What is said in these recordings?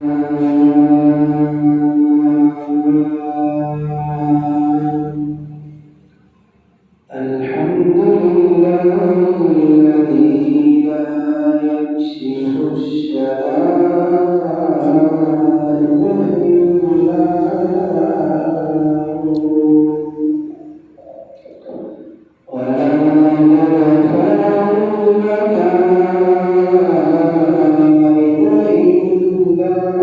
الحمد لله الذي لا يكشف الشدائد إلا هو ولا يدفع المكائد إلا هو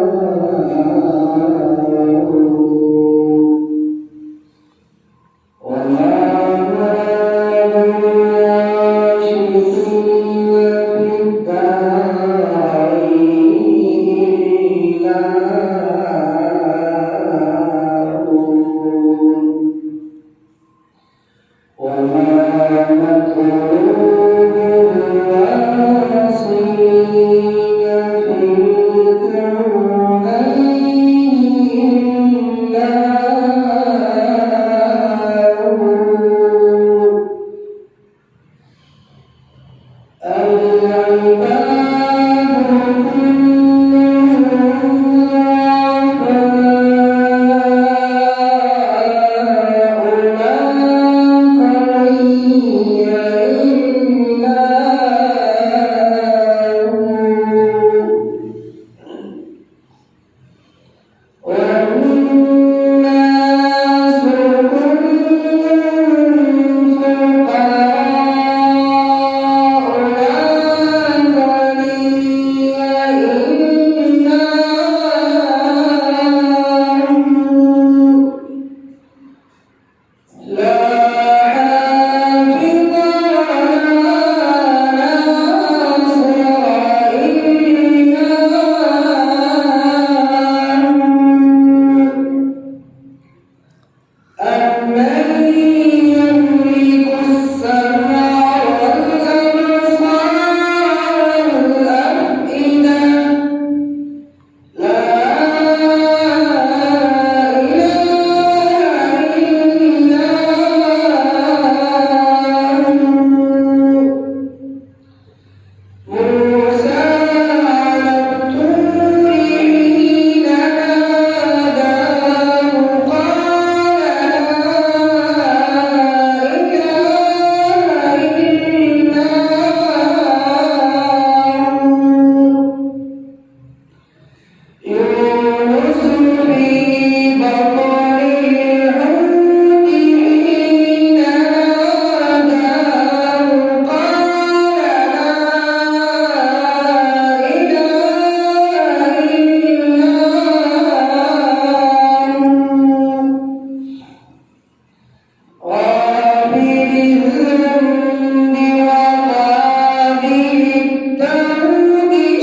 وما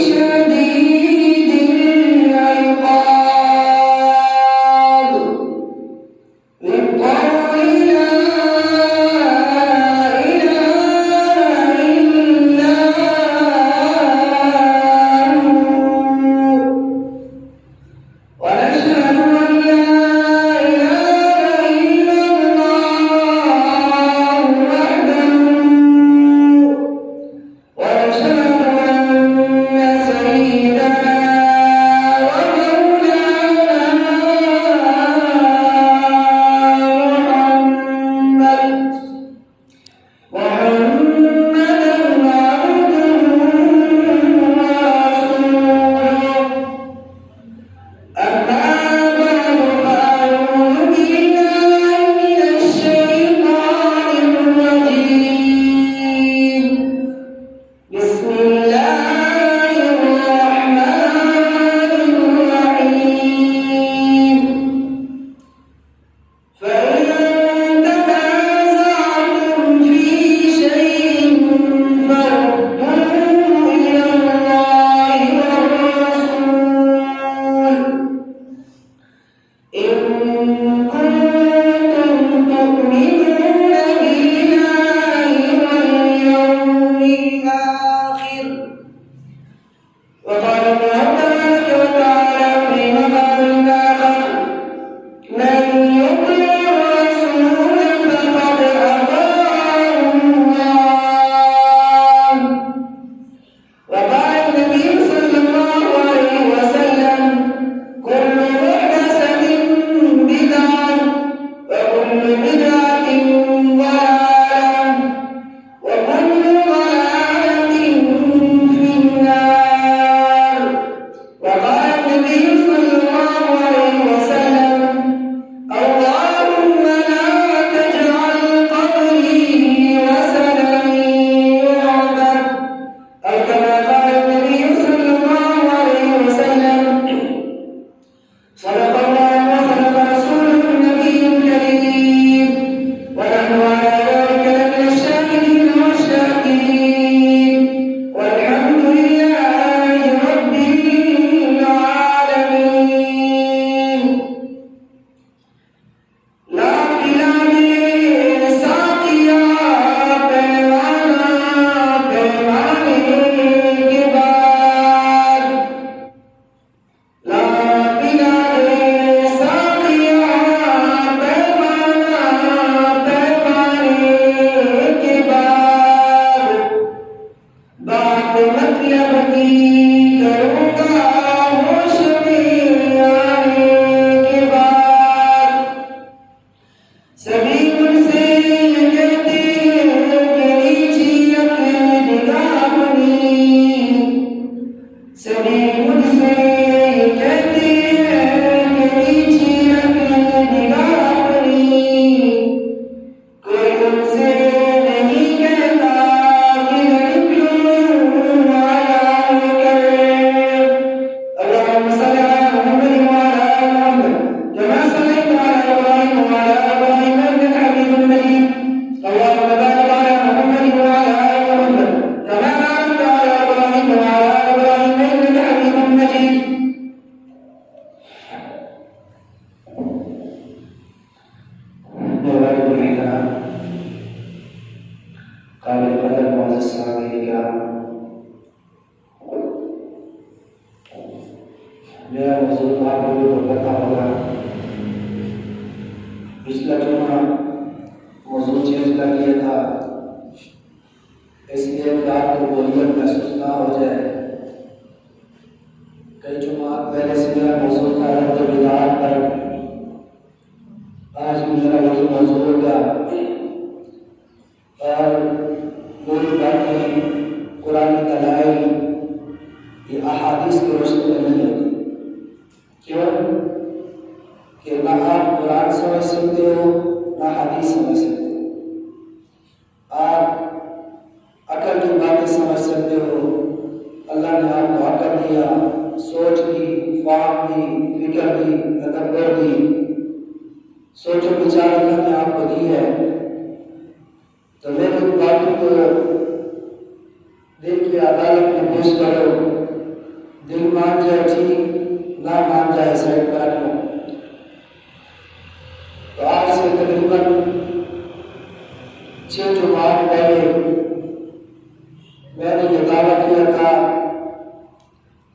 شديد العقاب میرا موضوع آپ لوگوں کو پتا ہوگا، پچھلا جمعہ موضوع چینج کر لیا تھا اس لیے کہ آپ کو بوریت محسوس نہ ہو جائے۔ کئی جمعہ پہلے سے میرا موضوع تھا رد بدعات پر، آج میرا موضوع ہوگا اور کوئی بات نہیں قرآن دلائل یہ احادیث کی روشنی میں نہیں ہوتی۔ کیوں؟ کہ نہ آپ قرآن سمجھ سکتے ہو نہ حدیث سمجھ سکتے ہو۔ آپ عقل کی باتیں سمجھ سکتے ہو، اللہ نے آپ کو عقل دیا، سوچ دی، فہم دی، فکر دی، تدبر دی، سوچ و بچار اللہ نے آپ کو دی ہے۔ تو میری باتوں کو دل کی عدالت میں پیش کرو، دل مان جائے ٹھیک، نہ مان جائے سائڈ پر رکھو۔ تو آج سے تقریباً 6 جمعات پہلے میں نے یہ دعویٰ کیا تھا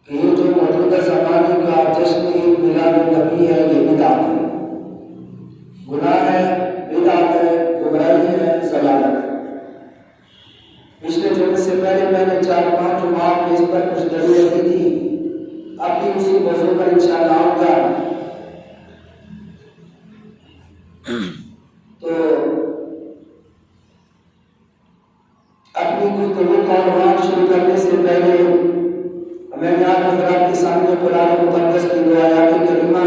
کہ یہ جو موجودہ زمانے کا جشن عید میلاد النبی ہے یہ بدعت ہے، گناہ ہے، بدعت ہے، گمراہی ہے، ضلالت ہے۔ پچھلے جمعے سے پہلے میں نے 4-5 جمعات میں اس پر کچھ دلیلیں دی تھی، اب بھی اسی موضوع پر انشاءاللہ آؤں گا۔ تو اپنی گفتگو کا عنوان شروع کرنے سے پہلے میں نے آپ حضرات کے سامنے قرآن مقدس کی دو آیات کریمہ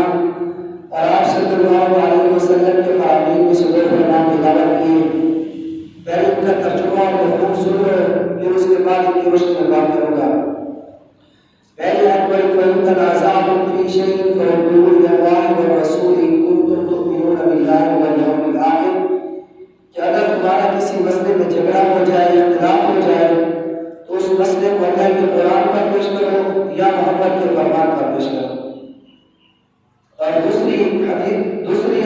اور آپ صلی اللہ علیہ وسلم کے فرامین میں سے دو فرمان تلاوت کیے۔ پہلے ان کا ترجمہ اور مفہوم سن لو، پھر اس کے بعد ان کی روشنی میں بات کروں گا۔ پہلے آیت پر فَإِن تَنَازَعْتُمْ فِي شَيْءٍ فَرُدُّوهُ إِلَى اللَّهِ وَالرَّسُولِ إِن كُنتُمْ تُؤْمِنُونَ بِاللَّهِ وَالْيَوْمِ الْآخِرِ کہ اگر تمہارا کسی مسئلے میں جھگڑا ہو جائے، اختلاف ہو جائے تو اس مسئلے کو اللہ کے قرآن پر پیش کرو یا محمد کے فرمان پر پیش کرو۔ اور دوسری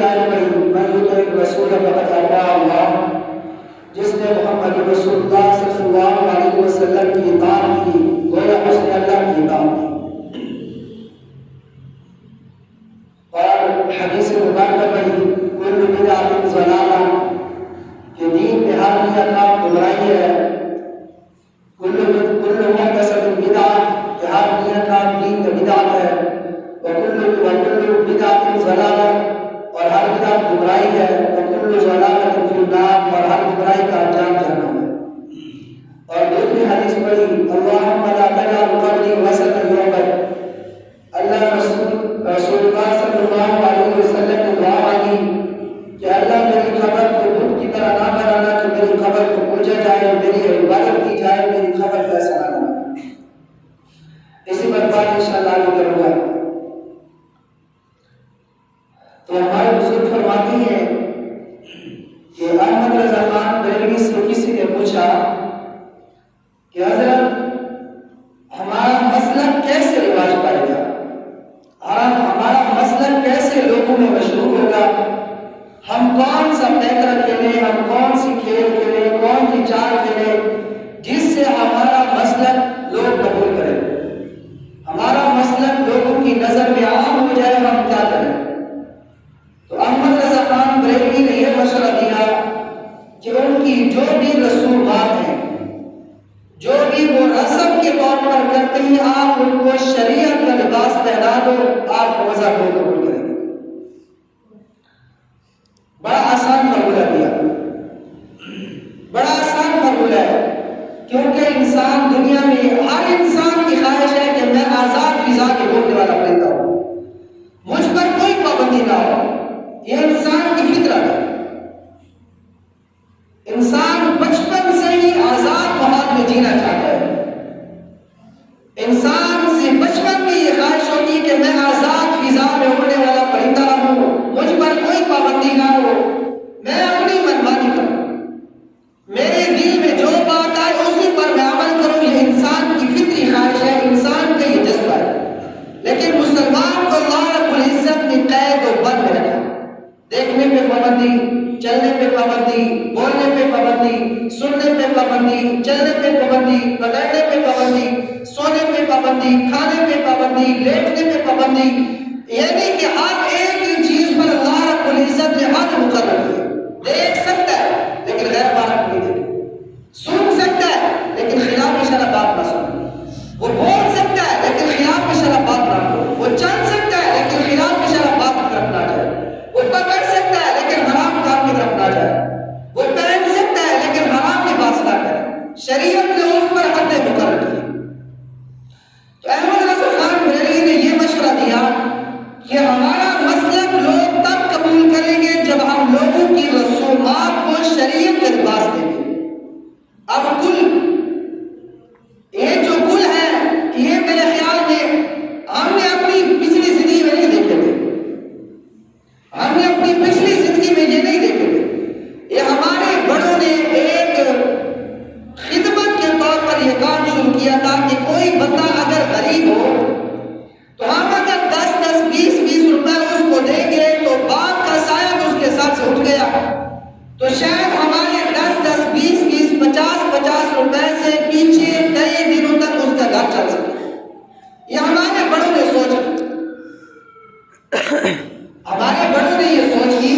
آیت میں من یطع الرسول فقد اطاع اللہ، جس نے محمد رسول اللہ صلی اللہ علیہ وسلم کی اطاعت کی گویا اس نے اللہ کی اطاعت کی۔ اور حدیث مبارکہ میں کل بدعۃ ضلالہ کہ دین میں ہر نیا کام گمراہی ہے، کل محدثۃ بدعۃ کہ ہر نیا کام دین میں بدعت ہے، وکل بدعۃ ضلالہ اور ہر بدعت گمراہی ہے، وکل ضلالۃ فی النار اور ہر گمراہی کا انجام جہنم ہے۔ اور دوسری حدیث پڑھی اللہم لا تجعل قبری وسطا یعبد، اللہ رسول اللہ صلی اللہ علیہ وسلم نے دعا مانگی کہ اللہ میری قبر کو بت کی طرح نہ بنانا کہ میری قبر کو پوجا جائے، میری عبادت کی جائے، میری قبر کا ایسا نہ بنانا۔ اسی پر بات انشاءاللہ آگے کروں گا۔ تو ہمارے بزرگ فرماتے ہیں کہ احمد رضا خان بریلوی سے کسی نے پوچھا کہ حضرت ہمارا مسلک کیسے رواج پائے گا، ہمارا مسلک کیسے لوگوں میں مشہور ہوگا، ہم کون سا پیکر کھیلیں، ہم کون سی کھیل کھیلیں، کون سی چال کھیلیں جس سے ہمارا مسلک لوگ قبول کریں، ہمارا مسلک لوگوں کی نظر میں عام ہو جائے، ہم کیا کریں؟ تو احمد رضا خان بریلوی نے یہ مشورہ دیا کہ ان کی جو بھی رسومات ہیں، جو بھی وہ رسم کے طور پر کرتے ہیں، آپ ان کو شریعت کا لباس پہنا دو، آپ کو مذہب میں قبول کریں گے۔ بڑا آسان فارمولہ دیا، بڑا آسان فارمولہ ہے، کیونکہ انسان دنیا میں ہر انسان کی خواہش ہے کہ میں آزاد فضا کے بولنے والا بنتا ہوں، مجھ پر کوئی پابندی نہ ہو، یہ انسان کی فطرت ہے۔ انسان بچپن سے ہی آزاد ماحول میں جینا چاہتا ہے، انسان سے بچپن میں یہ خواہش ہوتی ہے کہ میں آزاد فضا میں اڑنے والا پرندہ ہوں، مجھ پر کوئی پابندی نہ ہو، میں اپنی منمانی کروں، میرے دل میں جو بات آئے اسی پر میں عمل کروں، یہ انسان کی فطری خواہش ہے، انسان کا یہ جذبہ ہے۔ لیکن مسلمان کو اللہ رب العزت نے قید و بند رکھا، دیکھنے پہ پابندی، چلنے پہ پابندی، بولنے پہ پابندی، سننے پہ پابندی، چلنے پہ پابندی، پکڑنے پہ پابندی، سونے پہ پابندی، کھانے پہ پابندی، لیٹنے پہ پابندی، یعنی کہ ہر ایک چیز پر اللہ رب العزت نے حد مقرر کی. دیکھ سکتا ہے لیکن غیر بارک نہیں دیکھے، سن سکتا ہے لیکن خلاف شرع بات نہ سنے، وہ بول سکتا ہے لیکن خلاف شرع بات نہ بولے، وہ چل سکتا ہے لیکن خلاف شرع بات کی طرف نہ جائے، وہ پکڑ سکتا ہے لیکن حرام کام کی طرف نہ جائے، وہ پہن سکتا ہے لیکن حرام لباس نہ کرے. شریعت نے اس پر حد مقرر کی. تو احمد رضا خان بریلوی نے یہ مشورہ دیا کہ ہمارا مسلک لوگ تب قبول کریں گے جب ہم لوگوں کی رسومات کو شریعت کے لباس دیں گے. اب کل یہ جو کل ہے یہ میرے خیال میں ہم نے اپنی پچھلی زندگی میں نہیں دیکھے تھے، ہم نے اپنی پچھلی زندگی میں یہ نہیں دیکھے تھے. یہ ہمارے بڑوں نے ایک خدمت کے طور پر یہ کام شروع کیا تھا کہ کوئی بندہ اگر غریب ہو تو ہم اگر 10-20 روپے اس کو دیں گے تو باپ کا سایہ اس کے ساتھ سے اٹھ گیا، تو شاید ہمارے 10-20 50 روپے سے پیچھے کئی دنوں تک اس کا گھر چل سکے. یہ ہمارے بڑوں نے سوچ ہمارے بڑوں نے یہ سوچ کی.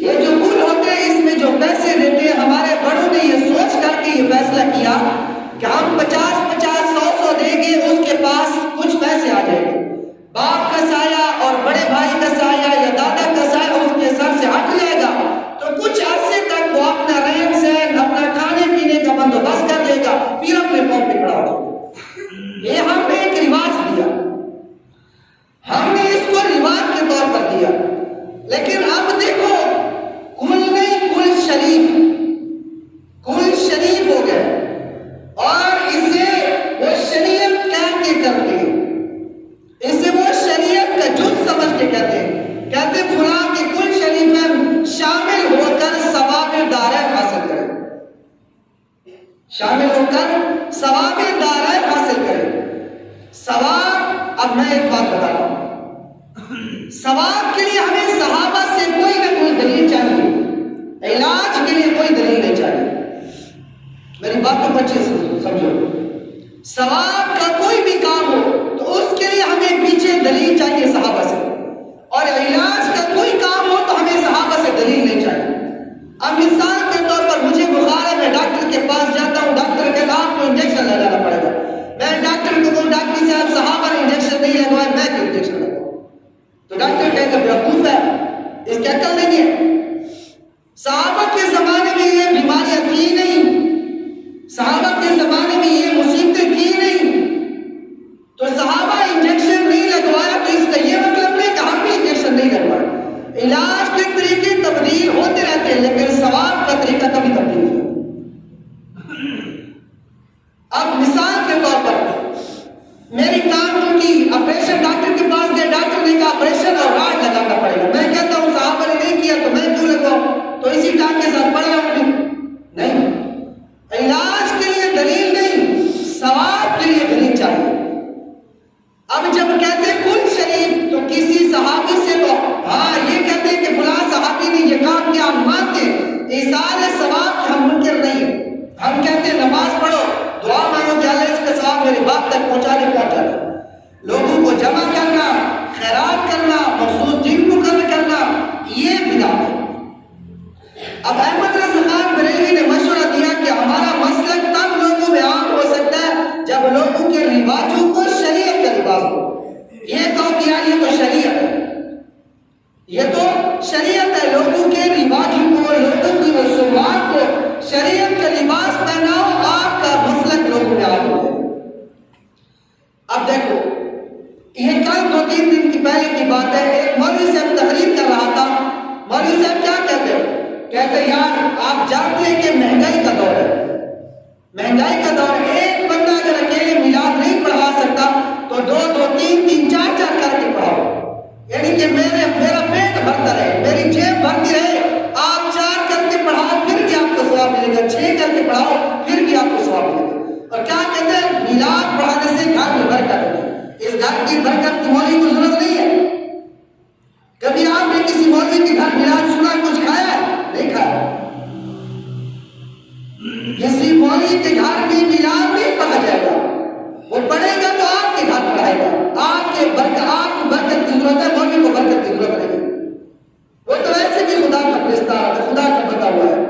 یہ جو کل ہوتے ہیں اس میں جو پیسے دیتے ہیں، ہمارے بڑوں نے یہ سوچ کر کے یہ فیصلہ کیا کہ ہم 50-100 دیں گے، اس کے پاس کچھ پیسے آ جائیں گے، باپ کا سایہ اور بڑے بھائی کا سایہ یا دادا کا سایہ اس کے سر سے ہٹ جائے گا، تو کچھ عرصے تک وہ اپنا رہن سہن، اپنا کھانے پینے کا بندوبست کر لے گا، پھر اپنے پاؤں پہ کھڑا ہو جائے گا. یہ ہم نے ایک رواج دیا، ہم نے اس کو رواج کے طور پر دیا. لیکن اب دیکھو کل نہیں کل شریف ہو گئے اور اسے وہ شریعت کہہ کے کرتے ہیں، اسے وہ شریعت کا جز سمجھ کے کہتے ہیں. کہتے ہیں فلاں کے کل شریف میں شامل ہو کر ثواب دارین حاصل کریں، شامل ہو کر ثواب دارین حاصل کریں. ثواب، اب میں ایک بات بتا رہا ہوں، ثواب کے لیے ہمیں صحابہ سے کوئی نہ کوئی دلیل چاہیے، علاج کے لیے کوئی دلیل نہیں چاہیے. میری بات کو اچھے سے سمجھو. ثواب کا کوئی بھی کام ہو تو اس کے لیے ہمیں پیچھے دلیل چاہیے صحابہ سے، اور علاج کا کوئی کام ہو تو ہمیں صحابہ سے دلیل نہیں چاہیے. اب مثال کے طور پر مجھے بخار ہے، میں ڈاکٹر کے پاس جاتا ہوں، ڈاکٹر کہتا ہے آپ کو انجیکشن لگانا پڑے گا. میں ڈاکٹر کو کہوں ڈاکٹر صاحب صحابہ نے انجیکشن نہیں لگوایا، میں کیوں انجیکشن لگاؤں؟ تو ڈاکٹر کہے گا بیوقوف ہے، اس کی عقل نہیں ہے. صحابہ کے زمانے میں یہ بیماریاں تھی نہیں، صحابہ کے زمانے میں یہ مصیبتیں تھی نہیں، تو صحابہ انجیکشن نہیں لگوایا تو اس کا یہ مطلب نہیں کہ ہم بھی انجیکشن نہیں لگوائے. علاج کے طریقے تبدیل ہوتے رہتے ہیں لیکن ثواب کا طریقہ کبھی تبدیل نہیں. اب مثال کے طور پر میری ٹانگ ٹوٹی، آپریشن ڈاکٹر کے پاس گئے، ڈاکٹر نے کہا آپریشن اور راڈ لگانا پڑے گا. میں کہتا ہوں صحابہ نے نہیں کیا تو میں کیوں لگواؤں؟ تو اسی ٹانگ کے ساتھ پڑ رہا ہوں. نہیں، علاج کے لیے دلیل نہیں، ثواب کے لیے دلیل چاہیے. اب جب کہتے ہیں کل شریف تو کسی صحابی سے تو ہاں یہ کہتے ہیں کہ فلاں صحابی نے یہ کام کیا، ہم مانتے ہیں، ایثار ثواب ہم منکر نہیں ہیں. ہم کہتے ہیں نماز پڑھو، دعا مانگو کہ اللہ اس کا ثواب میری بات تک پہنچانا، لوگوں کو جمع کرنا، خیرات کرنا، مخصوص دن مقرر کرنا، یہ بدعت ہے. اب احمد رضا خان بریلوی نے مشورہ دیا کہ ہمارا مسلک تب لوگوں میں عام ہو سکتا ہے جب لوگوں کے رواجوں کو شریعت کا لباس ہو. یہ کہو کہ یار یہ تو شریعت ہے، یہ تو شریعت ہے، لوگوں کے رواجوں کو، لوگوں کی رسومات کو شریعت کا لباس پہناؤ، آپ کا مسلک لوگوں میں عام ہو جائے. اب دیکھو یہ کل 2-3 دن کی پہلے کی بات ہے، ایک مولوی صاحب تقریر کر رہا تھا. مولوی صاحب کیا کہتے ہیں؟ کہتے ہیں یار آپ جانتے ہیں کہ مہنگائی کا دور ہے، مہنگائی کا دور ہے، ایک بندہ اگر اکیلے میلاد نہیں پڑھا سکتا تو 2-2, 3-3, 4-4 کر کے پڑھاؤ، یعنی کہ میرا پیٹ بھرتا رہے، میری جیب بھرتی رہے. آپ 4 کر کے پڑھاؤ پھر بھی آپ کو ثواب ملے گا، 6 کر کے پڑھاؤ پھر بھی آپ کو ثواب ملے گا. اور کیا کہتے ہیں؟ میلاد پڑھانے سے گھر میں برکت ہے. اس گھر کی برکت مولوی کو ضرورت نہیں ہے. کبھی آپ نے کسی مولوی کے گھر میلاد سنا، کچھ کھایا ہے؟ نہیں کھایا. کسی مولوی کے گھر بھی میلاد نہیں پڑھا جائے گا، وہ پڑھ ضرورت ہے، مولوی کو برکت کی ضرورت نہیں ہے، وہ تو ایسے بھی خدا کا فرشتہ ہے، خدا کا بندہ ہوا ہے۔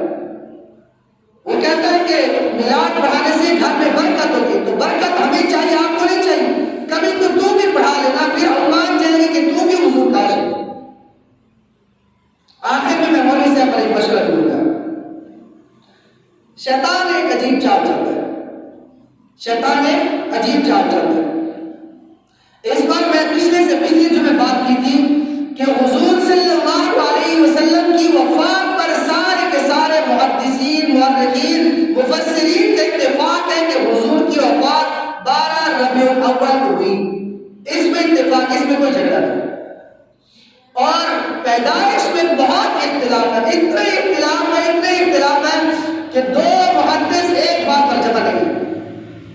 وہ کہتا ہے کہ میلاد پڑھانے سے گھر میں برکت ہوتی ہے، تو برکت ہمیں چاہیے، آپ کو نہیں چاہیے۔ کبھی تو بھی پڑھا لینا، پھر ہم مان جائیں گے کہ تو بھی حضور کاش ہے۔ آخر میں مولوی صاحب پر ایک مشورہ دوں گا۔ شیطان ایک عجیب چال چلتا ہے، شیطان ایک عجیب چال چلتا ہے۔ اس بار میں پچھلی جو میں بات کی تھی کہ حضور صلی اللہ علیہ وسلم کی وفات پر سارے کے سارے محدثین، مورخین، مفسرین کا اتفاق ہے کہ حضور کی وفات 12 ربیع الاول کو ہوئی۔ اس میں اتفاق، اس میں کوئی جھگڑا نہیں۔ اور پیدائش میں بہت اختلاف ہے، اتنے اختلاف ہے کہ دو محدث ایک بات پر جمع نہیں۔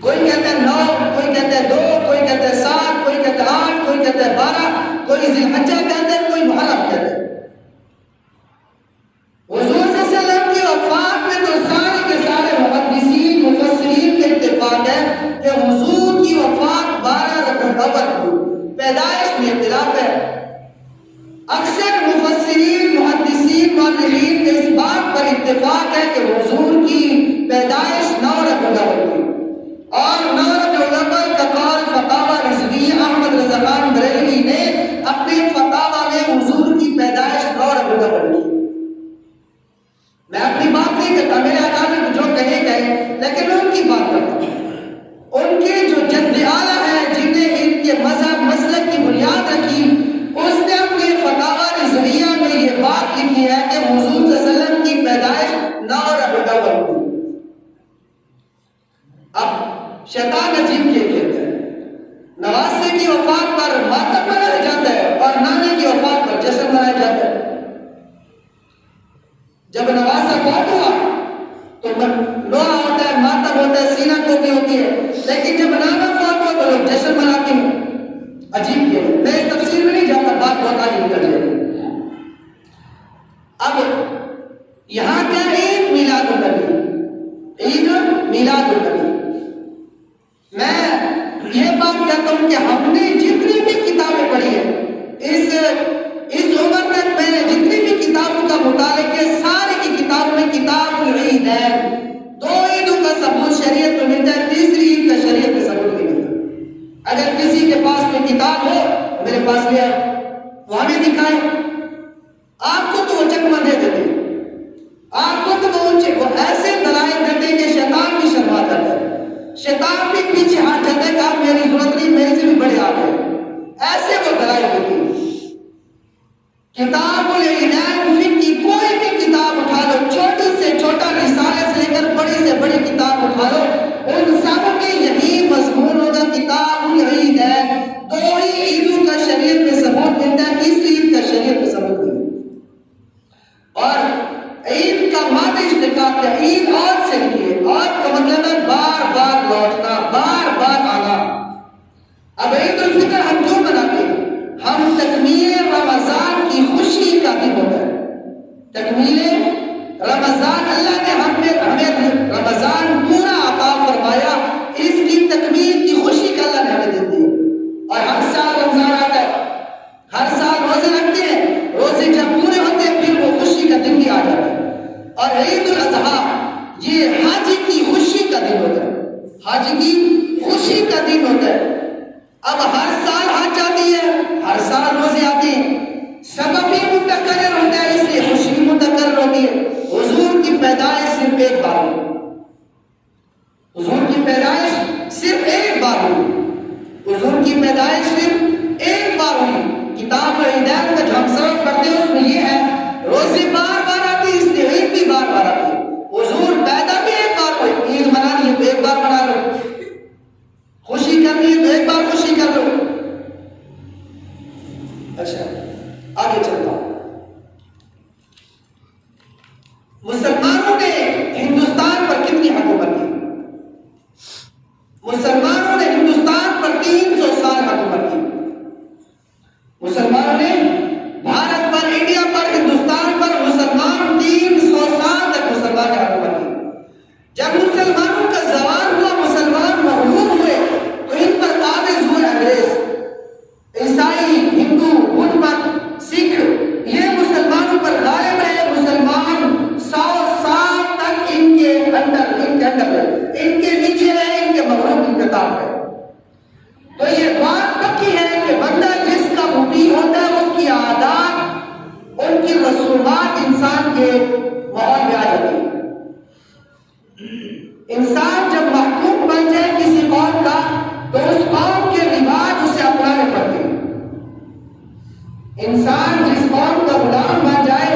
کوئی کہتا ہے 9، کوئی کہتا ہے 2، کوئی کہتا ہے 7، کوئی کہتا ہے 8، کوئی کہتا ہے 12، کوئی ذی الحجہ کہتا ہے، کوئی محرم کہتا ہے۔ حضور صلی اللہ علیہ وسلم کی وفات میں تو سارے کے سارے محدثین، مفسرین کا اتفاق ہے کہ حضور کی وفات 12 ربیع الاول کو، پیدائش میں اختلاف ہے۔ اکثر مفسرین، محدثین، مورخین کے اس بات پر اتفاق ہے کہ حضور کی پیدائش 9 ربیع الاول کو، اور 9 ربیع الاول کا قول فتاوی رضویہ احمد رضا خان بریلوی نے اپنے فتاوی میں حضور کی پیدائش 9 ربیع الاول کی۔ میں اپنی بات نہیں کرتا، میرے آقا نے جو کہے گئے، لیکن ان کی بات کرتا ہوں۔ ان کے جو جد اعلیٰ ہیں، جنہیں ان کے مذہب مسلک کی بنیاد رکھی، اس نے اپنے فتاوی رضویہ میں یہ بات لکھی ہے کہ حضور صلی اللہ علیہ وسلم کی پیدائش 9 ربیع الاول کو۔ اب شیطان عجیب کھیل کھیلتا ہے، نواسے کی وفات پر ماتم منایا جاتا ہے اور نانے کی وفات پر جشن منایا جاتا ہے۔ جب نواسا فوت ہوا تو لوہا ہوتا ہے، ماتم ہوتا ہے، سینہ کوبی ہوتی ہے، لیکن جب نانا فوت ہوا تو لوگ جشن مناتے ہیں۔ عجیب کھیل ہے، میں اس تفسیر میں نہیں جاتا، بات بہت آگے نکل جائے گی۔ اب یہاں کیا ہے؟ عید میلاد النبی، عید میلاد النبی۔ میں یہ بات کہتا ہوں کہ ہم نے جتنی بھی کتابیں پڑھی ہیں، اس عمر تک میں نے جتنی بھی کتابوں کا مطالعہ کیا، سارے کی کتابوں میں کتاب العید ہے، 2 عیدوں کا ثبوت شریعت میں ملتا ہے، تیسری عید کا شریعت میں ثبوت نہیں ملتا۔ اگر کسی کے پاس میں کتاب ہو میرے پاس لے آئے، وہ ہمیں دکھائے۔ آپ کو تو وہ چکمہ دے دیتے، آپ کو تو وہ ایسے دلائل دیتے کہ شیطان بھی شرما جاتا ہے، شیطان بھی پیچھے ہٹ جاتا ہے کہ آپ میری ضرورت نہیں، میرے سے بھی بڑے آپ ہیں، ایسے وہ دلائل دیتے ہیں۔ کتاب العیدین کی کوئی بھی کتاب اٹھا لو، چھوٹی سے چھوٹا رسالے سے لے کر بڑی سے بڑی کتاب اٹھا لو، ان سب میں یہی مضمون ہوگا، کتاب العیدین، 2 ہی عیدوں کا شریعت میں ثبوت ملتا ہے، تیسری عید کا شریعت میں ثبوت نہیں ملتا۔ اور عید کا معنی اشتقاق ہے، عید عود سے نکلی ہے، عود کا مطلب ہے بار بار لوٹنا، بار بار آنا۔ اب عید الفطر ہم کیوں مناتے ہیں؟ ہم تکمیل رمضان کی خوشی کا دن ہوتا ہے، تکمیل رمضان، اللہ نے ہمیں رمضان پورا عطا فرمایا، اس کی تکمیل کی خوشی کا اللہ نے ہمیں دے دی۔ اور ہر سال رمضان آتا ہے، ہر سال روزے رکھتے ہیں، روزے جب پورے ہوتے ہیں پھر وہ خوشی کا دن بھی آ جاتا ہے۔ اور عید الاضحیٰ یہ حج کی خوشی کا دن ہوتا ہے، حج کی خوشی کا دن ہوتا ہے۔ اب ہر سال حج آتی ہے، ہر سال روزے آتے ہیں، سبب بھی متکرر ہوتا ہے، اس لیے خوشی بھی متکرر ہوتی ہے۔ حضور کی پیدائش صرف ایک بار ہوئی، حضور کی پیدائش صرف ایک بار ہوئی، حضور کی پیدائش صرف ایک بار ہوئی۔ کتاب العیدین کا جو ہم سبق پڑھتے ہیں اس میں یہ ہے، روزے بار بار آتی ہے، اس لیے عید بھی بار بار آتی ہے۔ حضور پیدا بھی ایک بار ہوئی، عید منانی ہے تو ایک بار منا لو، خوشی کرنی ہے تو ایک بار خوشی کر لو۔ اچھا آگے چلتا ہوں۔ مسلمانوں نے ہندوستان پر کتنی حکومت کی؟ مسلمانوں نے ہندوستان پر 300 سال حکومت کی۔ مسلمانوں نے بھارت پر، انڈیا پر، ہندوستان پر مسلمان 300 سال تک مسلمان نے حکومت کی۔ جب مسلمانوں کا زوال ہوا، مسلمان مغلوب ہوئے، تو ان پر قابض ہوئے انگریز، عیسائی، ہندو، انسان جس قوم کا غلام بن جائے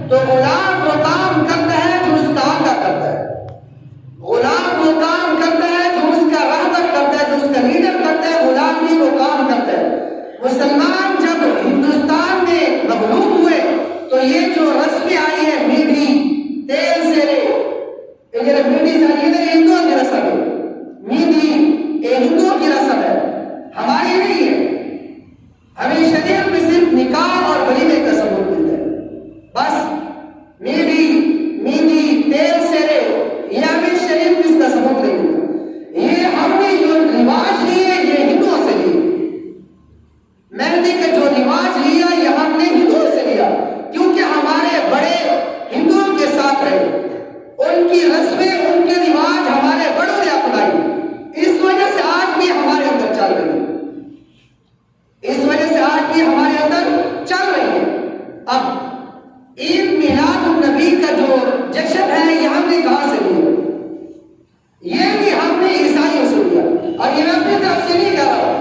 تو غلام وہ کام کرتا ہے جو اس کا آقا کرتا ہے، غلام وہ کام کرتا ہے جو اس کا رہبر کرتا ہے، جو اس کا لیڈر کرتا ہے، غلام بھی وہ کام کرتا ہے۔ مسلمان جب ہندوستان میں مغلوب ہوئے تو یہ جو رسمیں آئی ہے میڈھی تیل سے میڈھی یہ ہندوؤں کی رسم ہے، میڈھی یہ ہندوؤں کی رسم ہے، ہماری نہیں ہے۔ ہمیں شریعت میں صرف نکاح اور ولیمے کا ثبوت ملتا ہے، بس میڈھی تیل سے یہ ہمیں شریعت میں اس کا ثبوت نہیں ملتا۔ یہ ہم نے جو رواج لیے یہ ہندوؤں سے لیے، مہندی کا جو رواج لیا یہ ہم نے ہندوؤں سے لیا، کیونکہ ہمارے بڑے ہندوؤں کے ساتھ رہے، ان کی رسمیں ان کے رواج ہمارے بڑوں نے اپنائی، اس وجہ سے آج بھی ہمارے اندر چل رہی ہے، اس وجہ سے آج بھی ہمارے اندر چل رہی ہے۔ اب عید میلاد النبی کا جو جشن ہے یہ ہم نے کہاں سے لیا؟ یہ بھی ہم نے عیسائیوں سے لیا، اور یہ میں اپنی طرف سے نہیں کہہ رہا ہوں۔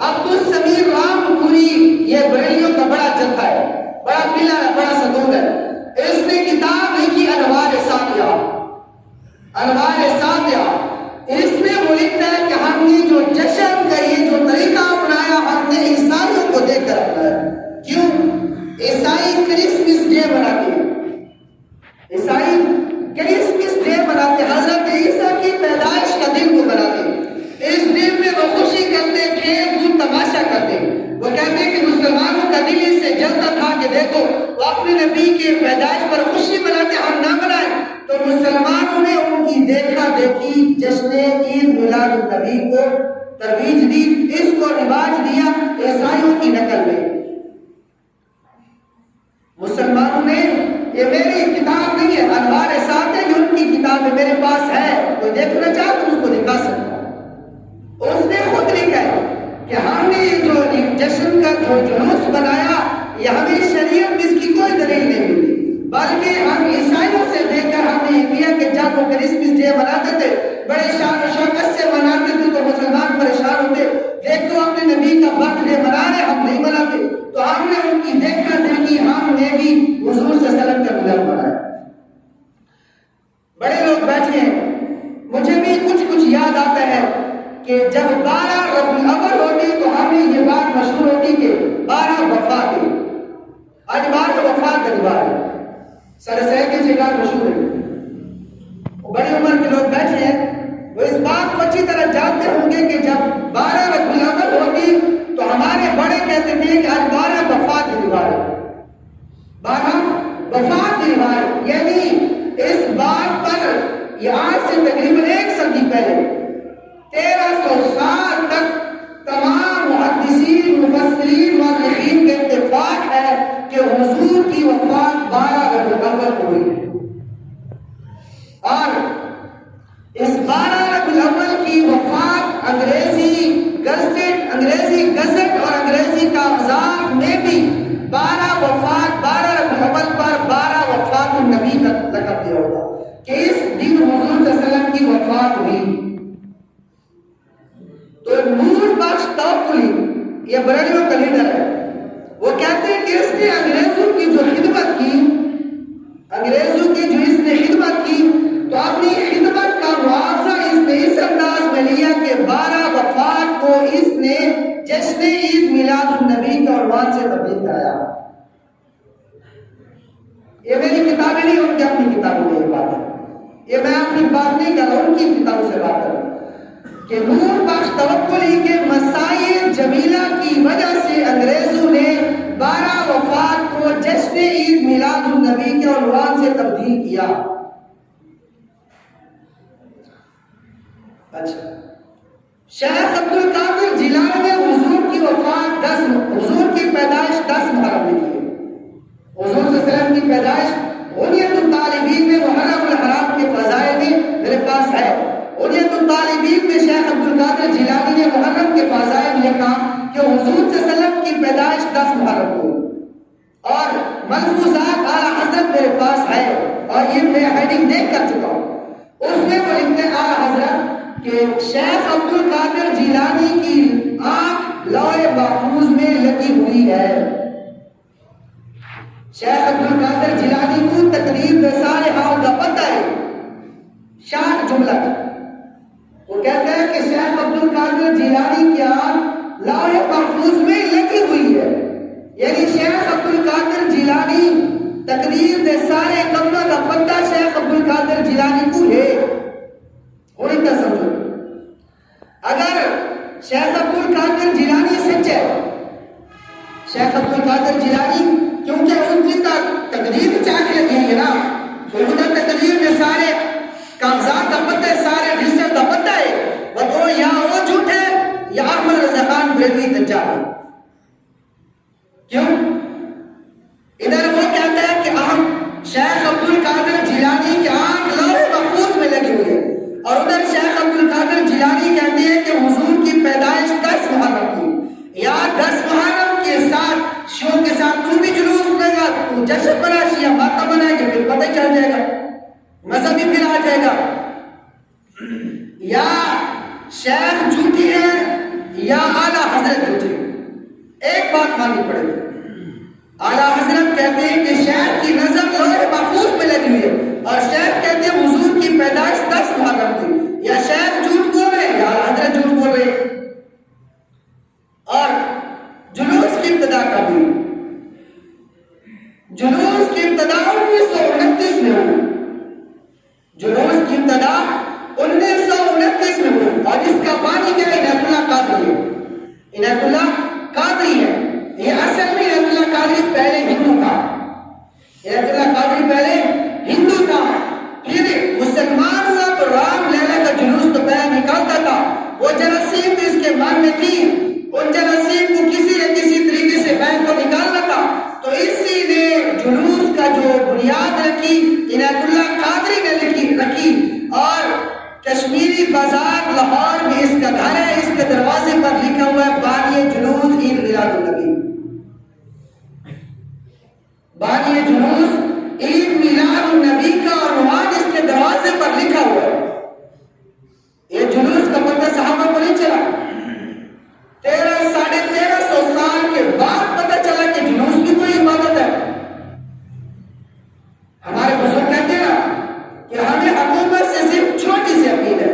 عبد السمیر رام پوری یہ بریلیوں کا بڑا جتھا ہے، بڑا پلر ہے، بڑا ستون ہے، اس نے کتاب لکھی انوار ساتیہ، اس میں وہ لکھتا ہے کہ ہم نے جو جشن کا یہ جو طریقہ اپنایا ہم نے عیسائیوں کو دیکھ کر اپنایا۔ کیوں؟ عیسائی کرسمس ڈے مناتے ہیں، عیسائی کرسمس ڈے مناتے ہیں، حضرت عیسیٰ کی پیدائش کا دن وہ مناتے ہیں۔ اس دن میں وہ خوشی کرتے تھے، وہ تماشا کرتے، وہ کہتے ہیں کہ مسلمانوں کا دل اس سے جلتا تھا کہ دیکھو وہ اپنے نبی کے پیدائش پر خوشی مناتے، ہم نہ منائیں۔ تو مسلمانوں نے ان کی دیکھا دیکھی جشن عید میلاد النبی کو ترویج دی، اس کو رواج دیا عیسائیوں کی نقل میں۔ مسلمانوں نے، یہ میری کتاب نہیں ہے، انوار ساتھ ہے جو ان کی کتاب ہے، میرے پاس ہے، کوئی دیکھنا چاہے تو اس کو دکھا سکتا ہے۔ اس نے خود لکھا ہے کہ ہم نے جو جشن کا جو جلوس بنایا یہ ہمیں شریعت میں اس کی کوئی دلیل نہیں ملی، بلکہ ہم عیسائیوں سے دیکھ کر ہم نے یہ کیا کہ جب وہ کرسمس ڈے مناتے تھے بڑے شان و شوکت سے مناتے تھے تو مسلمان پریشان ہوتے، دیکھو اپنے نبی کا برتھ ڈے منا رہے ہم نہیں مناتے، تو ہم نے ان کی دیکھا دیکھی ہم نے بھی حضور صلی اللہ علیہ وسلم کا ملاد منایا۔ بڑے لوگ بیٹھے ہیں، مجھے بھی کچھ یاد آتا ہے کہ جب 12 ربیع الاول ہوتی تو ہمیں یہ بات مشہور ہوتی کہ 12 وفات ہے، آج 12 وفات کا دیوار ہے، سر سید کی جگہ مشہور ہے، بڑی عمر کے لوگ بیٹھے ہیں، وہ اس بات کو اچھی طرح جانتے ہوں گے کہ جب 12 ربیع الاول ہوتی تو ہمارے بڑے کہتے تھے کہ آج 12 وفات کی دیوار ہے، 12 وفات کی دیوار، یعنی اس بات پر یہ آج سے تقریباً 1 صدی پہلے 1300 سال تک تمام محدثین مفسرین مورخین کے اتفاق ہے کہ حضور کی وفات 12 ربیع الاول کو ہوئی ہے، اور اس 12 ربیع الاول کی وفات انگریزی گزٹ اور انگریزی کاغذات میں بھی 12 وفات 12 ربیع الاول پر 12 وفات النبی کا لقب دیا ہوگا کہ اس دن حضور صلی اللہ علیہ وسلم کی وفات ہوئی۔ تو نور بخش توکلی یہ بریلیوں کا لیڈر ہے، وہ کہتے ہیں کہ اس نے انگریزوں کی جو خدمت کی، انگریزوں کی جو اس نے خدمت کی تو اپنی خدمت کا معاوضہ اس نے اس انداز میں لیا کہ 12 وفات کو اس نے جشن عید میلاد النبی کے عنوان سے تبدیل کرایا۔ یہ میری کتابیں نہیں، ان کی اپنی کتابوں میں یہ بات ہے، یہ میں اپنی بات نہیں کر رہا ہوں، ان کی کتابوں سے بات کر رہا ہوں کہ نور بخش توکلی کے مسائل جمیلہ کی وجہ سے انگریزوں نے 12 وفات کو جشن عید میلاد النبی کے عنوان سے تبدیل کیا۔ اچھا، شیخ عبد القادر جیلانی نے حضور کی وفات حضور کی پیدائش 10 محرم میں کی، حضور صلی اللہ علیہ وسلم کی پیدائش غنیت الطالبین میں محرم الحرام کے فضائل میں میرے پاس ہے، غنیت الطالبین میں شیخ عبد القادر جیلانی نے محرم کے فضائل لکھا کہ حضور صلی اللہ علیہ وسلم کی پیدائش 10 محرم کو، اور ملفوظات اعلیٰ حضرت میرے پاس ہے اور یہ میں ہیڈنگ دیکھ کر چکا ہوں، اس میں وہ لکھتے ہیں اعلیٰ حضرت کہ شیخ عبد القادر جیلانی کی آنکھ لوح محفوظ میں لگی ہوئی ہے، شیخ عبد القادر جیلانی کو تقریب دے سارے حال دا پتہ ہے. شاٹ جملہ وہ کہتا ہے کہ شیخ عبد القادر جیلانی کی آنکھ لوح محفوظ میں لگی ہوئی ہے. یعنی شیخ عبد القادر جیلانی تقریب دے سارے کموں دا پتہ شیخ عبد القادر جیلانی کو ہے. اور اتنا سمجھو اگر شیخ عبد القادر جیلانی سچے شیخ عبد القادر جیلانی کیونکہ اس دن تک تقریب چاہتے لگی ہے نا تو ادھر تقریب میں سارے کاغذات کا پتہ ہے سارے رجسٹر کا پتہ ہے وہ یا وہ جھوٹ ہے یا احمد رضا خان بریلوی دجال ہے. کیوں ادھر وہ کہتا ہے کہ اہم شیخ عبد القادر جیلانی کی آنکھ لوح محفوظ میں لگی ہوئی ہے اور ادھر شیخ عبد القادر جیلانی کہتے ہیں کہ حضور کی پیدائش 10 محرم کی یا 10 محرم کے ساتھ شیعوں کے ساتھ تو بھی جلوس لگا تو جشن بنا شیعہ ماتم بنائے گا پھر پتہ چل جائے گا مذہبی پھر آ جائے گا. یا شیخ جھوٹی ہے یا اعلیٰ حضرت جھوٹی ہے. ایک بات ماننی پڑے گی. اعلیٰ حضرت کہتے ہیں کہ شیخ کی نظر لوح محفوظ میں لگی ہوئی ہے اور شیخ کہتے ہیں حضور کی پیدائش 10 محرم کی. یا شیخ جھوٹ بول رہے ہیں یا اعلیٰ حضرت جھوٹ بول رہے ہیں. اور جلوس کی ابتدا کر دی. جلوس کی ابتدا 1929 میں ہوئی. جلوس کی ابتدا 1929 میں ہوئی اور اس کا بانی کیا ہے عنایت اللہ قادری ہے. عنایت اللہ قادری ہے. یہ اصل میں عنایت اللہ قادری پہلے ہندو تھا. عنایت اللہ قادری پہلے ہندو تھا پھر مسلمان ہوا تو رام لیلا کا جلوس تو پہلے نکالتا تھا. وہ جراثیم اس کے من میں تھی ان جراثیم کو کسی نہ کسی طریقے سے بین کو نکالنا تھا تو اسی نے جلوس کا جو بنیاد رکھی عنایت اللہ قادری نے رکھی اور کشمیری بازار لاہور میں اس کا گھر ہے. اس کے دروازے پر لکھا ہوا ہے بانی جلوس عید میلاد النبی. بانی جلوس عید میلاد النبی کا عنوان اس کے دروازے پر لکھا ہوا ہے. یہ جلوس کا پتہ صحابہ کو نہیں چلا. 1300 سال کے بعد پتہ چلا کہ جلوس بھی کوئی عبادت ہے. ہمارے بزرگ کہتے ہیں کہ ہمیں حکومت سے صرف چھوٹی سی اپیل ہے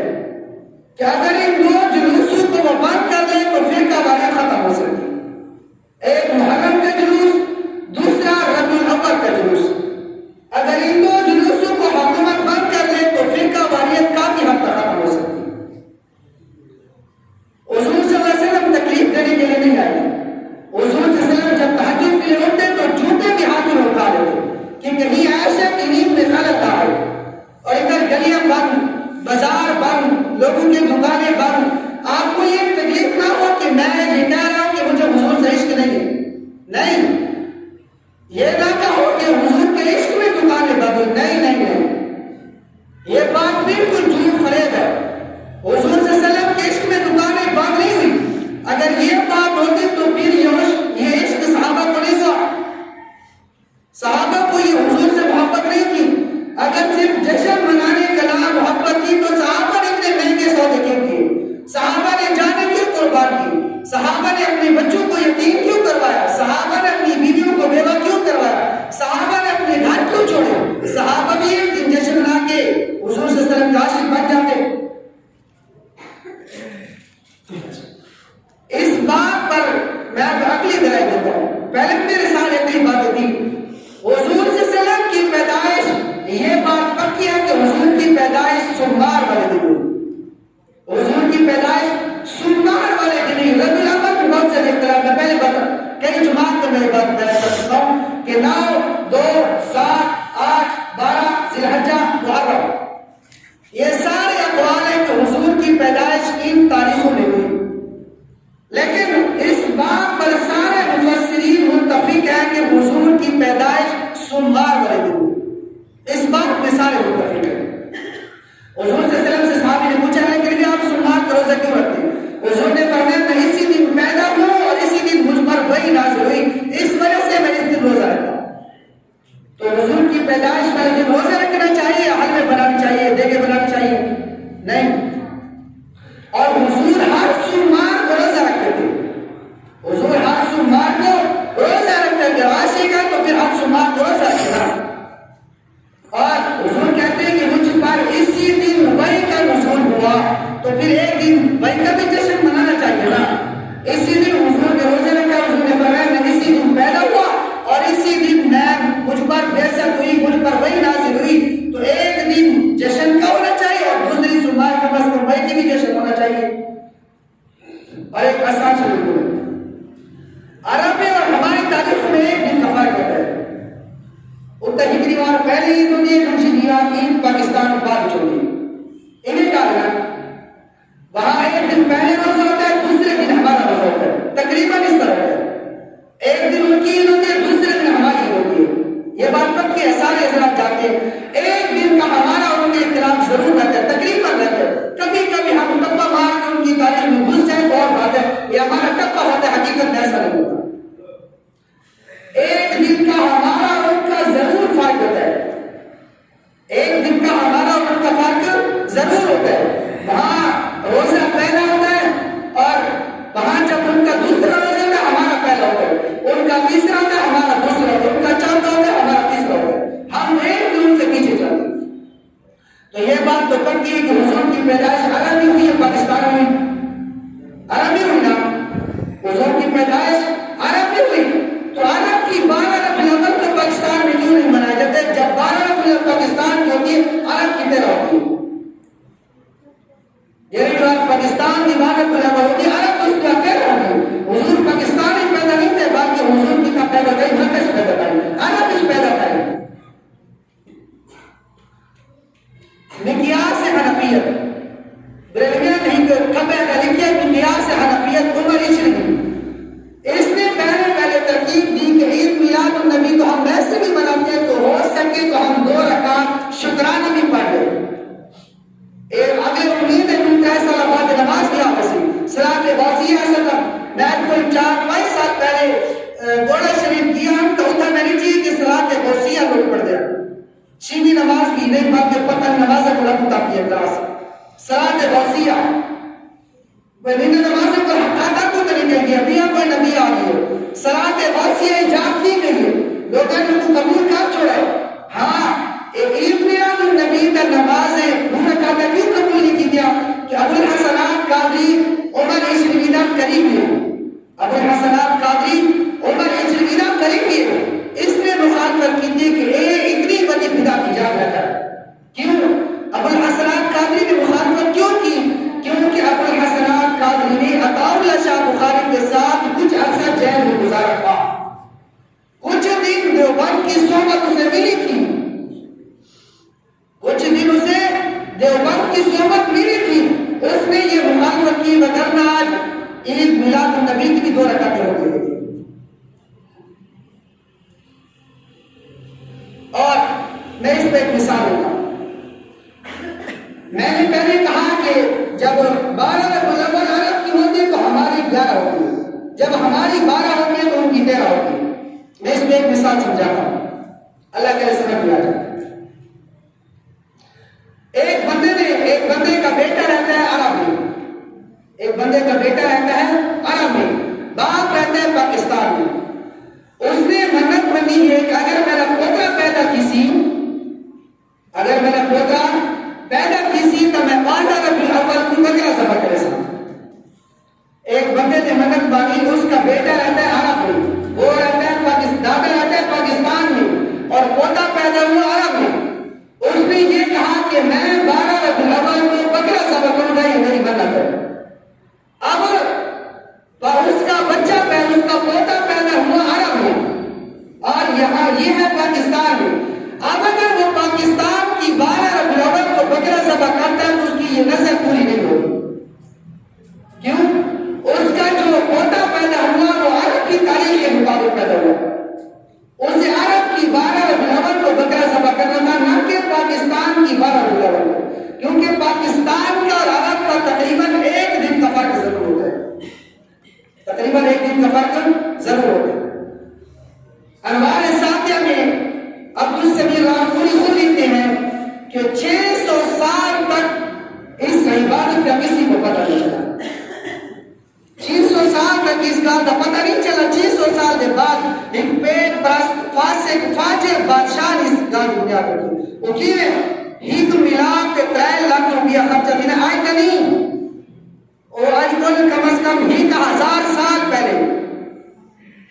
کہ اگر ان 2 جلوسوں کو وہ بند کر لیں تو پھر کاروائیاں ختم ہو سکتی. ایک محرم کا جلوس دوسرا ربیع الاول کا جلوس. اگر ان 2 جلوسوں کو حکومت بند کر لے تو پھر کاروائیاں کافی حد تک ختم ہو سکتی. حضور صلی اللہ علیہ وسلم تکلیف دینے کے لیے نہیں آئے. حضور صلی اللہ علیہ وسلم جب تہجد کے لیے اٹھتے تو جوتے بھی ہاتھ میں اٹھا لیتے کہ کہیں عائشہ کی نیند میں خلل نہ آئے. اور ادھر گلیاں بند بازار بند لوگوں کی دکانیں بند. آپ کو یہ تکلیف نہ ہو کہ میں یہ کہہ رہا ہوں کہ مجھے حضور سے عشق نہیں ہے. نہیں یہ نہ کہو کہ حضور کے عشق میں دکانیں بند. نہیں یہ بات بالکل جھوٹ فریب ہے. حضور صلی اللہ علیہ وسلم کے عشق میں دکانیں بند نہیں ہوئی. اگر یہ بات ہوتی تو پھر یہ عشق صحابہ کو نہیں ہوا. صحابہ کو یہ حضور سے محبت نہیں تھی. اگر صرف جشن منانے کا نام محبت تھی تو صحابہ نے اتنے مہنگے سودے کیوں کیے؟ صحابہ نے جانیں کیوں قربان کی؟ صحابہ نے اپنے بچوں کو یتیم کیوں کروایا؟ صحابہ نے اپنی بیویوں کو بیوہ کیوں کروایا؟ صحابہ نے اپنے گھر کیوں چھوڑے؟ صحابہ بھی ایک دن جشن منا کے حضور صلی اللہ علیہ وسلم کا عاشق بن جاتے. اس بات پر میں عقلی دلائل دیتا ہوں. پہلے میرے ساتھ عقلی باتیں تھی. حضور صلی اللہ علیہ وسلم کی پیدائش یہ بات پکی ہے کہ حضور کی پیدائش سوموار والے دن ہوئی. حضور کی پیدائش سوموار والے دن ہوئی. ربیع الاول میں بہت سے اختلاف ہے. پہلے بتا کئی جماعت میں میں بات بیان کر سکتا ہوں کہ 9 2 7 8 12 ذی الحجہ محرم یہ سارے اقوال ہیں کہ حضور کی پیدائش ان تاریخوں میں ہوئی. لیکن اس بات پر سارے مفسرین متفق ہیں کہ حضور کی پیدائش سوموار والے دن ہوئی. اس بات میں سارے متفق ہیں. حضور صلی اللہ علیہ وسلم سے صحابی نے پوچھا ہے کہ آپ سوموار کا روزہ کیوں رکھتے ہیں؟ حضور نے فرمایا میں اسی دن پیدا ہوں اور اسی دن مجھ پر وحی نازل ہوئی اس وجہ سے میں اس دن روزہ رکھتا ہوں. تو حضور کی پیدائش والے دن روزہ رکھنا چاہیے یا حلوے بنانا چاہیے دیگے بنانا چاہیے؟ نہیں. اور حضور ہر سوموار کو روزہ رکھتے تھے. حضور ہر سوموار کو روزہ رکھتے تھے. عاشق ہے تو پھر ہر ہجری وار پہلے عید ہوتی ہے، دوسری عید پاکستان بعد چھوڑی انہیں ڈالنا وہاں ایک دن پہلے روزہ ہوتا ہے، دوسرے دن ہمارا روزہ ہوتا ہے، تقریباً اس طرح ہوتا ہے، ایک دن ان کی عید ہوتی ہے، دوسرے دن ہماری عید ہوتی ہے، یہ بات پکی ہے، سارے حضرات جاتے ہیں، ایک دن کا ہمارا اور ان کے اختلاف ضرور رہتا ہے، تقریباً رہتا ہے، کبھی کبھی ہم ٹپا مار کے ان کی تاریخ میں گھس جائیں تو اور بات ہے، یہ ہمارا ٹپا ہوتا ہے، حقیقت میں ایسا نہیں ہوتا، ایک دن کا ہمارا اور ان کا ضرور فرق ہوتا ہے، ایک دن کا ہمارا اور ان کا فرق ضرور ہوتا ہے، وہاں روزہ پہلا ہوتا ہے اور وہاں جب ان کا دوسرا روزہ ہوتا ہے ہمارا پہلا ہوتا ہے، ان کا تیسرا ہوتا ہے ہمارا دوسرا ہوتا ہے، ان کا چوتھا ہوتا ہے ہمارا تیسرا ہوتا ہے، ہم ایک دن سے پیچھے چلتے ہیں۔ تو یہ بات تو پکی ہے کہ حضور کی پیدائش عرب میں ہوئی ہے، پاکستان میں عرب میں ہوئی نا، حضور کی پیدائش عرب میں ہوئی، تو عرب کی 12 ربیع الاول کو پاکستان میں کیوں نہیں منائے جاتے؟ جب 12 ربیع الاول پاکستان کی ہوتی ہے عرب کی 13 ہوتی ہے، یعنی جو پاکستان کی 12 ربیع الاول ہوتی ہے عرب اس کا 13 ہوتی ہے، حضور پاکستان ہی پیدا نہیں تھے بلکہ حضور کی کا پیدا کئی مرکز پیدا کری، عرب اس پیدا کری۔ مقیاس حنفیت بریلویہ نہیں کبھی لکھیا مقیاس حنفیت عمر اشرقی، اس نے پہلے ترکیب دی کہ عید میلاد النبی تو ہم ویسے بھی مناتے ہیں، تو ہو سکے تو ہم 2 رکعت شکرانے بھی پڑھ لیں، اگر امید ہے کہ ایسا بعد نماز کی آپسی صلاۃ غوثیہ ایسا میں کوئی 4-5 سال پہلے گوڑا شریف کیا ہم تو اتنا میں نے چاہیے کہ صلاۃ غوثیہ لوگ پڑھ دیا، چینی نماز کی نہیں بلکہ پتہ نماز کو لگو تک کیا کلاس صلاۃ غوثیہ بنین نماز کو ہٹاتا کو نہیں گیا بیا کوئی نبی آ گئی صلاۃ غوثیہ ایجاد کی گئی ہے، لوگوں نے کو قبول کر چھوڑا ہے، ہاں عید میلاد النبی کا نماز ہے انہوں نے کیوں قبول نہیں کیا کہ ابو الحسنات قادری عمر اشرقی کا قریب ہے، ابو الحسنات قادری عمر اشرقی کا قریب ہے، اس نے مخالفت کی تھی کہ اتنی بڑی بدعت ایجاد رکھا، کیوں ابو الحسنات قادری نے مخالفت کیوں کی؟ کیونکہ ابو الحسنات قادری نے عطاء اللہ شاہ بخاری کے ساتھ کچھ عرصہ جیل میں گزارا تھا، کچھ دن دیوبند کی صحبت اسے ملی تھی، کچھ دن اسے دیوبند کی صحبت ملی تھی، اس نے یہ مخالفت کی، وگرنہ آج عید میلاد النبی کی بھی 2 رکعتیں ہو گئی تھی۔ اور میں اس پہ ایک مثال دیتا ہوں، میں نے پہلے کہا کہ جب 12 ربیع الاول عرب کی ہوتی ہے تو ہماری 11 ہوتی ہے، جب ہماری 12 ہوتی ہے تو ان کی 13 ہوتی ہے، میں اس پہ ایک مثال سمجھاتا ہوں، اللہ کے سمجھ میں آ جائے۔ ایک بندے کا بیٹا رہتا ہے عرب میں، ایک بندے کا بیٹا رہتا ہے عرب میں، باپ رہتا ہے پاکستان میں، اس نے منت بنی ہے کہ اگر میرا پوتا پیدا کسی تو میں 12 ربیع الاول کو بکرا ذبح کرے سا، ایک بندے نے منت مانگی، اس کا بیٹا رہتا ہے عرب میں، وہ رہتا ہے دادا رہتا ہے پاکستان میں اور پوتا پیدا ہوا عرب میں، اس نے یہ کہا کہ میں 12 ربیع الاول کو بکرا ذبح کروں گا، یہ میری منت ہے۔ اب اس کا بچہ اس کا پوتا پیدا ہوا عرب میں اور یہاں یہ ہے پاکستان میں، اب اگر وہ پاکستان کی 12 ربیع الاول کو بکرا ذبح کرتا ہے تو اس کی یہ نظر پوری نہیں ہوگی، کیوں؟ اس کا جو پوتا پیدا ہوا وہ عرب کی تاریخ کے مطابق پیدا ہوا، اسے عرب کی 12 ربیع الاول کو بکرا ذبح کرنا تھا، نہ کہ پاکستان کی 12 ربیع الاول کو، کیونکہ پاکستان کا اور عرب کا تقریباً 1 دن کا فرق ضرور ہوتا ہے، تقریباً 1 دن کا فرق ضرور ہوتا ہے۔ انوار ساتیہ میں عبدالسمیع رامپوری خود لکھتے ہیں کہ 600 سال تک اس عبادت کا کسی کو پتہ نہیں چلا، 600 سال تک اس کا پتہ نہیں چلا، 600 سال کے بعد ایک پیٹ پرست فاسق فاجر بادشاہ نے اس گاہ دنیا پر کی، وہ کیویں عید میلاد تے 3 لاکھ روپیہ خرچہ دینا آج کا نہیں، اور آج کم از کم ہی کا 1000 سال پہلے،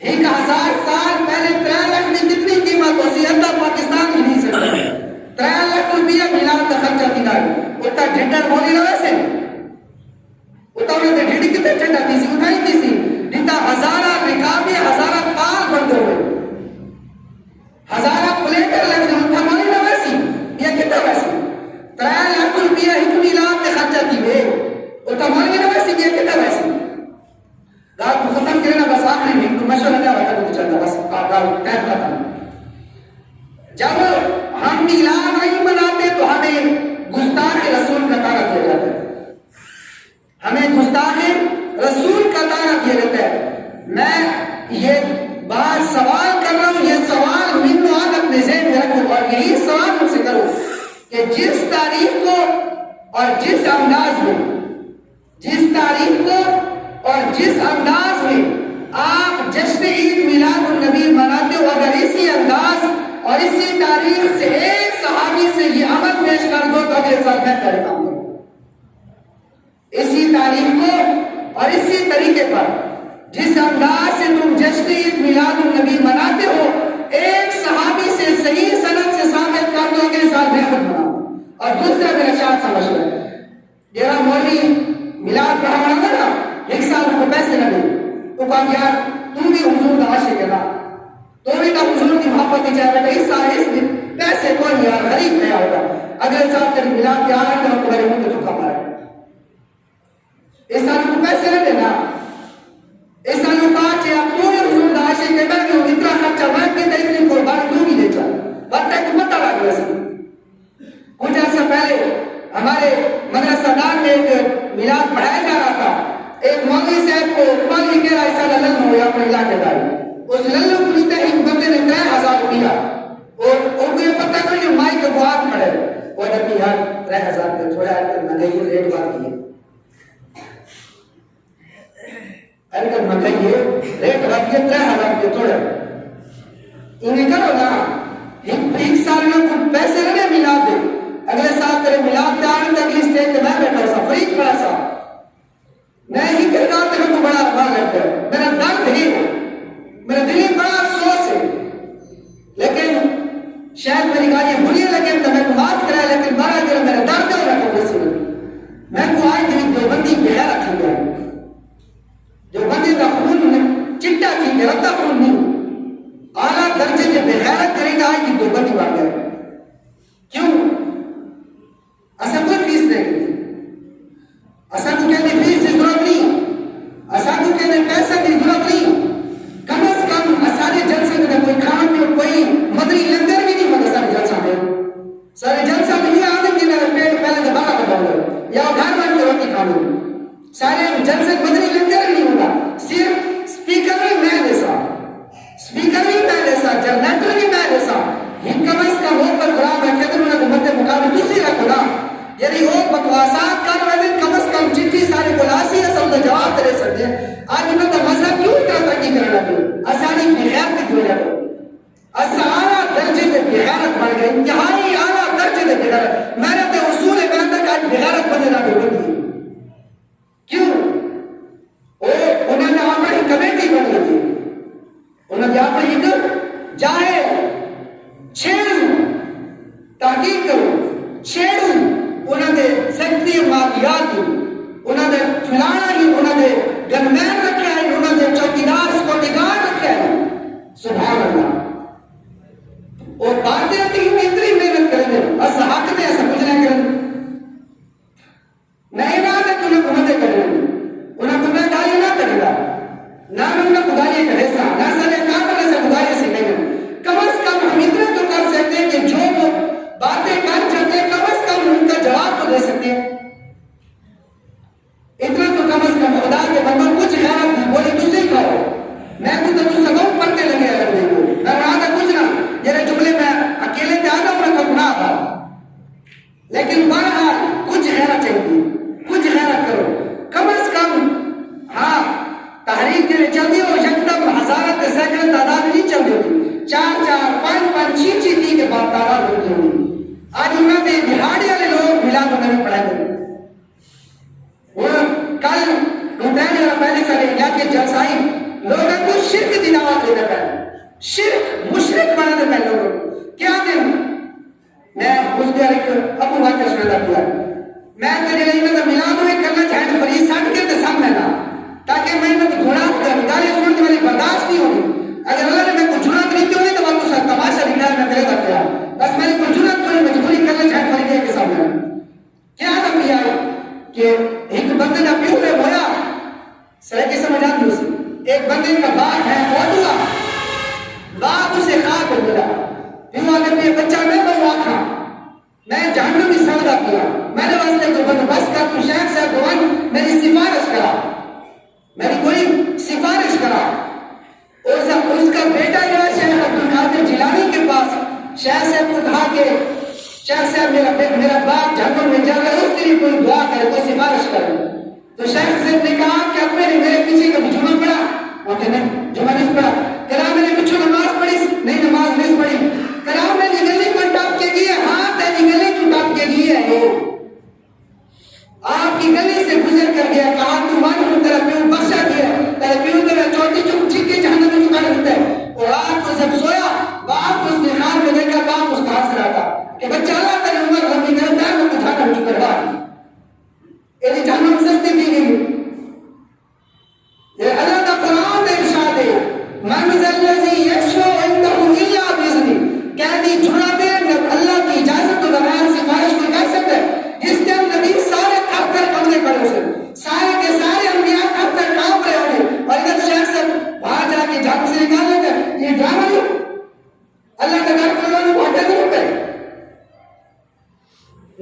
ہی کا 1000 سال پہلے 3 لاکھ کی کتنی قیمت ہو سی اللہ پاکستان کی نہیں سکتا، 3 لاکھ روپیہ میلاد کا خرچہ دینا ہے، اتنا ڈنڈر بولی رہے سے اتنا انہیں ڈھیڑی کتنے ڈنڈر تھی سی اٹھائی تھی سی، جتا ہزارہ رکابے ہزارہ پال بند ہوئے، ہزارہ پلیٹر لگ اور ٹائم ختم. جب ہم میلاد نہیں مناتے تو ہمیں گستاخ رسول کا تانا دیا جاتا ہے. ہمیں گستاخ رسول کا تانا دیا جاتا ہے. میں یہ بات سوال کر رہا ہوں, یہ سوال من و آد اپنے ذہن میں رکھو اور یہی سوال مجھ سے کرو کہ جس تاریخ کو اور جس انداز میں, جس تاریخ کو اور جس انداز میں آپ جشن عید میلاد النبی مناتے ہو, اگر اسی انداز اور اسی تاریخ سے ایک صحابی سے یہ عمل پیش کر دو تو اگلے سال میں کرے کام کروں. اسی تاریخ کو اور اسی طریقے پر جس انداز سے تم جشن عید میلاد النبی مناتے ہو, ایک صحابی سے صحیح سند سے ثابت کر دو اگلے سال میں خود مناؤ. اور دوسرا میرا شاید سمجھ لیں, جیرا مولوی میلاد پڑھا نا ایک سال کو پیسے نہ دے تو کہا یار تم بھی حضور کا عاشق ہے نا, تو بھی تو حضور کی محبت کی چاہے بیٹا اس سال اس دن پیسے کون یار غریب کیا ہوگا, اگلے سال تیری میلاد کے آئے تو تمہارے منہ میں تھوکا مارے. اس سال کو پیسے نہ دینا, اس سال کو کہا کہ اب تو بھی حضور کا عاشق ہے, میں بھی اتنا خرچہ میں بھی تو اتنی قربانی تو بھی لے چاہ بات کو پتہ لگ رہا ہے. کچھ عرصہ پہلے ہمارے مدرسہ دار میں ایک میلاد پڑھایا جا رہا تھا. ایک مولوی صاحب کو مولوی کہہ رہا ایسا للن ہو یا اپنے علاقے داری, اس للن کو لیتے ہی بندے نے 3000 روپیہ اور ان کو یہ پتہ کہ یہ مائی کے بہت کھڑے وہ نبی یار 3000 پہ تھوڑا مہنگائی ریٹ بات کی ارے کل مہنگائی ریٹ بات کی 3000 پہ تھوڑا انہیں کرو نا ایک سال میں کچھ پیسے لگے میلاد دے, اگلے سال تیرے میلاد دے آنے تک اگلی سٹیج پہ میں بیٹھا سا فریج پڑا سا میں ہی کرگا تے میں کو بڑا افغان لگتا ہے, میرا درد ہی ہو, میرا دلی بڑا افسوس ہے. لیکن شاید میری گاڑی بری لگے تو میں کو معاف کرائے, لیکن بارہ دن میرا درد ہو رکھا کسی میں کو آئی دلی دیوبندی بغیر رکھی گیا, دیوبندی کا خون چٹا تھی میرا تا خون نہیں اعلیٰ درجے کے بغیرت کریں گے آئی کی دیوبندی بڑھ گئے. کیوں ایسا کوئی فیس نہیں دی, ایسا کو کہتے فیس کی ضرورت نہیں, ایسا کو کہتے پیسہ کی ضرورت نہیں, کم از کم سارے جلسے میں کوئی کھانا میں کوئی مدری لنگر بھی نہیں ہوگا. سارے جلسہ میں سارے جلسہ میں یہ آدم کی پیٹ پہلے دبانا بتاؤں گا یا گھر بن کے روٹی کھانے, سارے جلسے مدری لنگر بھی نہیں ہوگا. صرف سپیکر بھی میں جیسا, سپیکر بھی میں جیسا, جنریٹر بھی میں جیسا, کم از کم وہ پر قرآن میں کہتے ہیں کہ مدد مقابل دوسری رکھو نا, یعنی وہ بکواسات کر رہے ہیں کم از کم جتنی سارے کلاسی ہے سب جواب دے سکتے ہیں. آج انہوں کا مذہب کیوں اتنا تنگی کرنا لگے, آسانی بغیرت کی وجہ سے اعلیٰ درجے میں بغیرت بڑھ گئی, انتہائی اعلیٰ درجے میں بغیرت. میں نے تو اصول ہے میں تک آج بغیرت بنے نہ بڑھی کیوں انہوں نے آپ کی کمیٹی بن گئی, انہوں نے آپ کی جائے چھیڑو تحقیق کرو چھیڑو, انہوں نے سیکٹری مالیات دی, انہوں نے فلانا ہی, انہوں نے گنمین رکھا ہے, انہوں نے چوکیدار سکوٹیگار رکھا ہے. سبحان اللہ. اور باتیں ہوتی ہیں اتنی محنت کریں گے اور حق میں ایسا کچھ نہیں کریں گے, نہیں بات ہے کہ انہیں کو مدد کریں گے, انہیں کو میں گالی نہ کرے گا, نہ میں انہیں کو گالی کرے سا, نہ سارے کام کرنے سے گالی سیکھیں گے. کم از کم ہم اتنا تو کر سکتے ہیں کہ جو وہ باتیں کر چاہتے ہیں کم از کم ان کا جواب تو دے سکتے ہیں. اتنا تو کم از کم خدا کے بندوں کچھ خیرات نہیں بولی تو سے کھاؤ, میں کو تو سگوں پڑھتے لگے اگر دیکھو میں وہاں تک کچھ نہ جیرے جملے میں اکیلے تے آگا انہیں کو گناہ تھا, لیکن بہرحال کچھ خیرات چاہیے, کچھ خیرات کرو کم از کم. ہاں تحریک کے لیے چل دی ہو یکدم ہزارت سینکڑوں تعداد نہیں چل دی ہوتی, 4 5 5 6 6 کے بعد تعداد ہوتی ہوئی. آج انہوں نے بہاڑی والے لوگ میلاد النبی پڑھائے گئے, وہ کل روپین اور پہلے سارے علاقے جلسائی لوگوں کو شرک دی دعوت دینے پہلے, شرک مشرک بنانے پہلے لوگوں کیا دن میں اس کے ایک ابو واقع سناتا کیا, میں کہنے لگی میں میلاد ہوئے کرنا چاہتے فریض سٹ کے تو سامنے نا, تاکہ میں نے گناہ کر گالی سننے والی برداشت نہیں ہوگی. اگر اللہ نے میں کو جرات نہیں کی ہوئی تو وہ تو تماشا دکھایا میں کرے گا کیا, بس میں نے کو جرات کوئی مجبوری کرنا چاہتے فریض کے سامنے کیا تھا کیا کہ ایک بندے کا پیو ہے ہویا سرے کی سمجھ آتی اسے, ایک بندے کا باغ ہے خود ہوا, باغ موقع نہیں پہ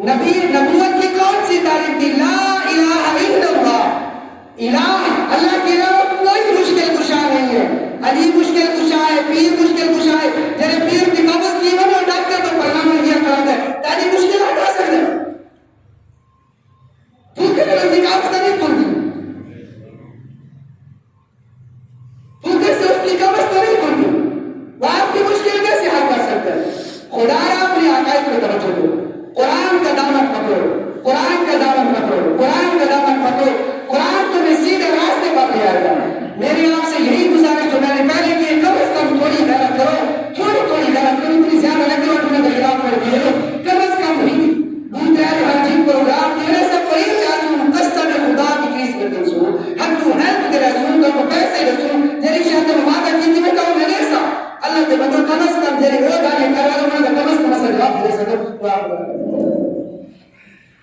نبی نبوت کی کون سی تعریف تھی؟ لا الہ الا اللہ، الہ اللہ کے علاوہ کوئی مشکل کشا نہیں ہے. علی مشکل کشا ہے، پیر مشکل کشا ہے. جیسے پیر کی قبض کی ہے ڈاکٹر تو پرنامہ کیا کرتا ہے تاکہ مشکل ہٹا سکتے تو کہ لفظی قبض نہیں کھلتی، تو کیسے اس کی قبض تو نہیں کھلتی، وہ آپ کی مشکل کیسے حل کر سکتا ہے؟ خدا اپنے عقائد پہ توجہ دو، قرآن کا دامن پکڑو، قرآن کا دامن پکڑو، قرآن کا دامن پکڑو. قرآن تمہیں سیدھے راستے پر لے آئے گا. میری آپ سے یہی گزارش جو میں نے پہلے کی ہے، کم از کم تھوڑی غیرت کرو، تھوڑی غیرت کرو، اتنی زیادہ نہ کرو تمہیں خلاف کر دیے لو. کم از کم ہی دوسرے ہر چیز پروگرام دینے سے کوئی چاہوں قسم خدا کی چیز کرتے سو ہم تو ہے